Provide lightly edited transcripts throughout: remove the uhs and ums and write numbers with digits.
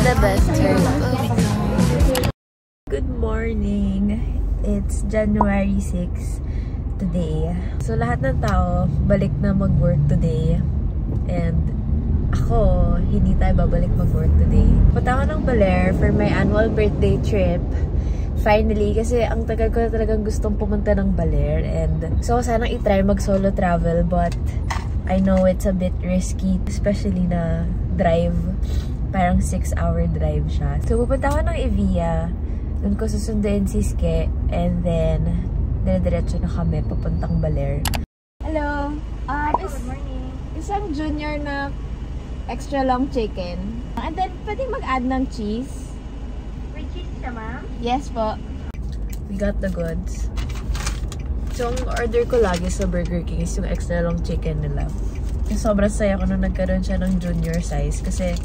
the best term. Good morning! It's January 6 today. So lahat ng tao balik na mag-work today. And ako, hindi tayo babalik mag-work today. Punta ako ng Baler for my annual birthday trip. Finally, kasi ang tagal ko na talagang gustong pumunta ng Baler. And so, sanang itry mag-solo travel. But I know it's a bit risky. Especially na drive. Parang 6-hour drive siya. So, pupunta ako ng Evia. Doon ko susunduin si Ske. And then, dire-diretso na kami papuntang Baler. Hello! Good morning. Isang junior na extra long chicken. And then, pwede mag-add ng cheese. With cheese siya, ma'am? Yes po. We got the goods. So, ang order ko lagi sa Burger King is yung extra long chicken nila. Sobrang saya ko nung nagkaroon siya ng junior size kasi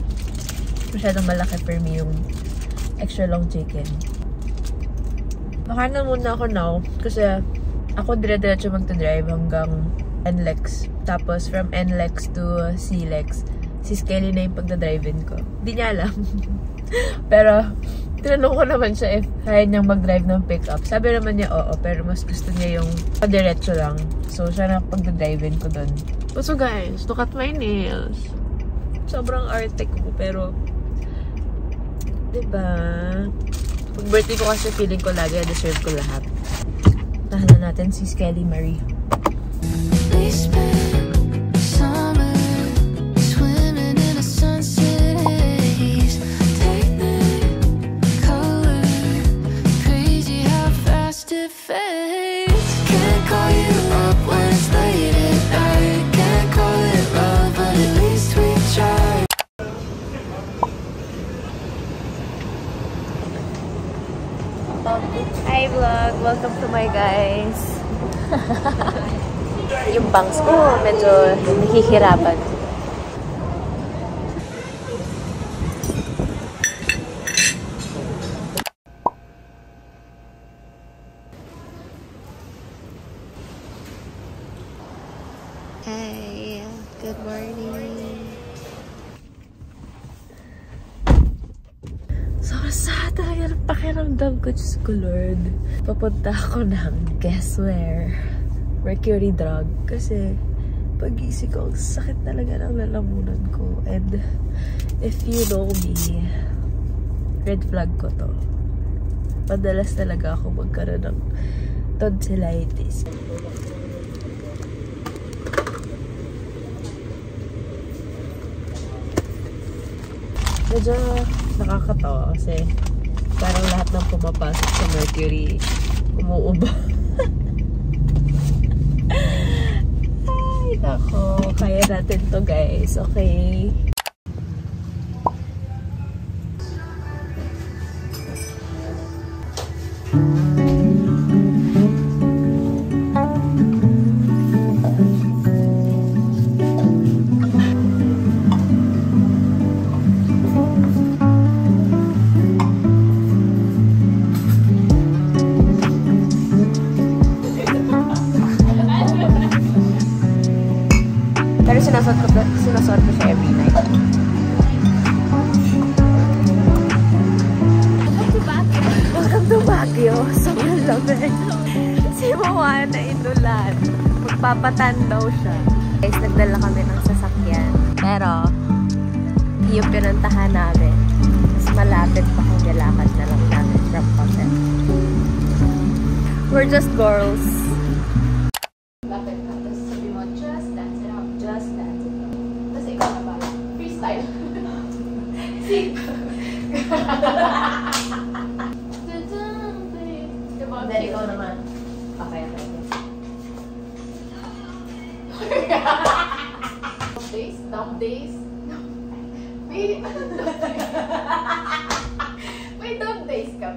masyadong malaki for me yung extra long chicken. Makain na muna ako now kasi ako dire-diretso magta-drive hanggang NLEX. Tapos from NLEX to CLEX. Si Skelly na yung pagdadrive-in ko. Hindi niya alam. Pero tinanong ko naman siya if kaya niyang mag-drive ng pick-up. Sabi naman niya oo, pero mas gusto niya yung padiretso lang. So, siya na pagda-drive-in ko dun. So guys, look at my nails. Sobrang arte ko, pero diba? Pag-birthday ko kasi feeling ko lagi, deserve ko lahat. Tahanan natin si Skelly Marie. Hi vlog! Welcome to my guys! Yung bangs ko medyo nahihirapan. Hi! Good morning! Sa talaga ng pakiramdam ko, Diyos ko Lord. Papunta ako ng guess where? Mercury Drug. Kasi pag-isip ko, ang sakit talaga ng lalamunan ko. And if you know me, red flag ko to. Madalas talaga ako magkaroon ng tonsillitis. Medyo nakakatawa kasi parang lahat ng pumapasok sa Mercury umuubo. Ay, nako. Kaya natin to guys. Okay? Pero sinasot ko siya every night. Welcome to Baguio. Sobrang lamig. Si Moana inulan. Magpapatan daw siya. Guys, nagdala kami ng sasakyan. Pero, yung pinuntahan namin. Mas malapit pa kung nilakad na lang namin from Hotel. We're just girls. Then ikaw naman. Okay, okay. Dumb days? Wait, may dumb days ka.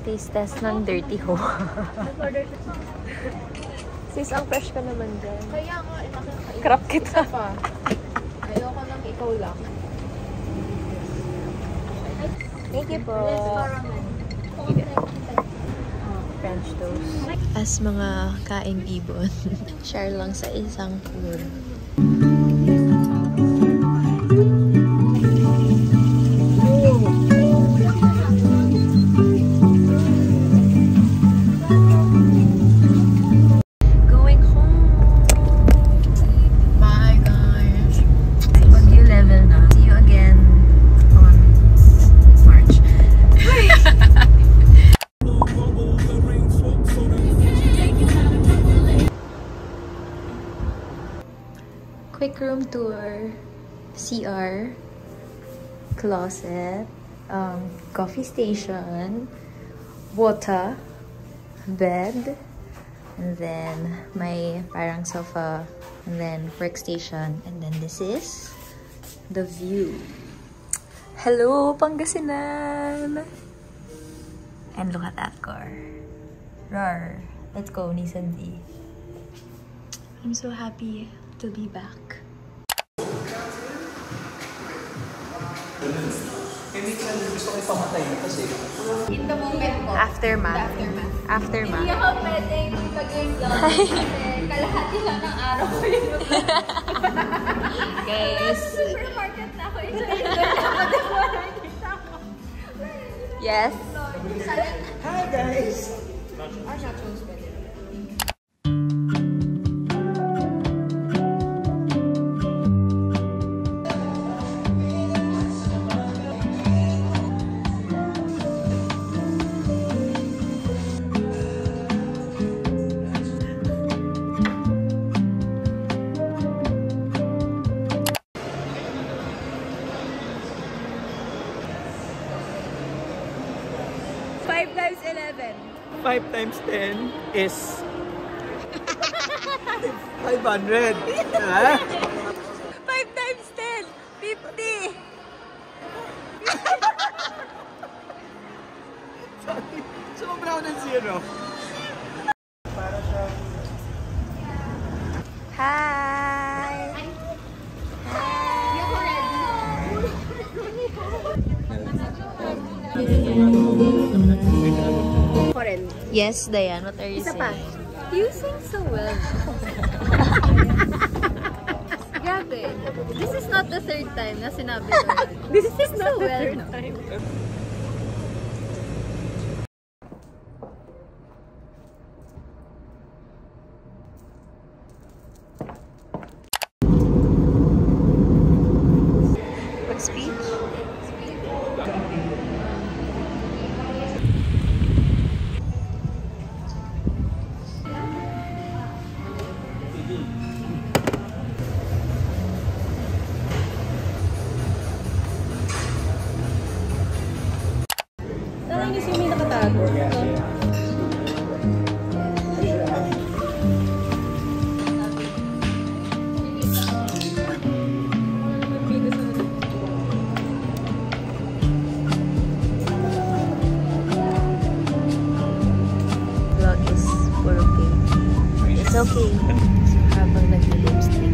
Taste test ng Dirty Ho. Sis, ang fresh ka naman dyan. Kaya nga, nakakain. Crap kita. Isa pa. Ayoko lang, ikaw lang. Thank you po. French toast. As mga kaing ibon, share lang sa isang food. Quick room tour, CR, closet, coffee station, water, bed, and then my parang sofa, and then workstation, and then this is the view. Hello, Pangasinan! And look at that car. Rar. Let's go, Nissan D. I'm so happy to be back. In the moment ko. Aftermath. Hindi ako pwedeng mag-game lang. Kasi kalahati lang ng araw ko yun. Guys. Supermarket na ako yun. Yes. Hi guys! Our nachos pwede. Five times 11. 5 times 10 is 500. Ha? 5 times 10. 50. Sobra ako ng zero. Para siya... Hi. Yes, Diane. What are you saying? You sing so well. Grabe. This is not the third time na sinabi ko. This is not the third time. What speech? It's okay. Habang nag-lipstick.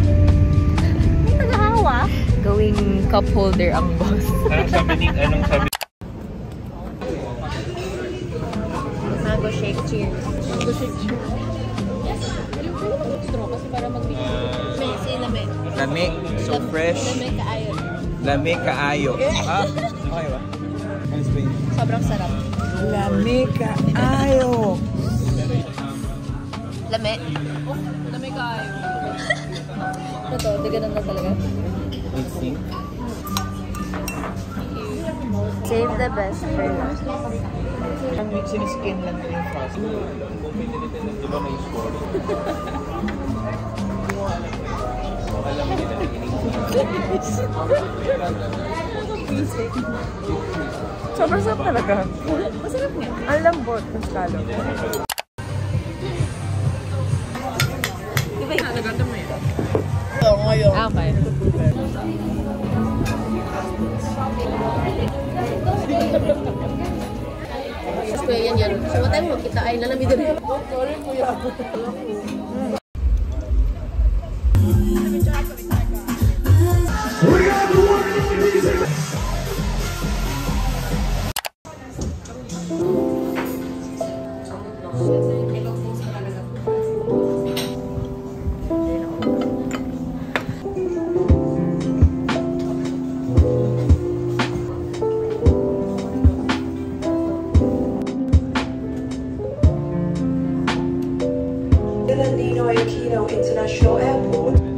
Nagahawa? Going cup holder ang boss. Anong sabi? Mango shake, cheers. Mango shake. Kasi para mag-mix. Lami. Lami. So fresh. Lami kaayo. Lami kaayo. Ah? Okay ba? Ano Spain? Sobrang sarap. Lami kaayo. Lami. Lami kaayo. Ito, diganan na talaga. Let's see. Save the best for last. Ang siniskin lang yung fast. Di ba may score? Sobrang sarap talaga. Masarap nga. Ang lambot ng scallop. Di ba yung naganda mo yan? Ito, ngayon. Okay. Mas kuya yan. So, what time mo kita ay nalamid rin. Sorry, kuya. Ninoy Aquino International Airport.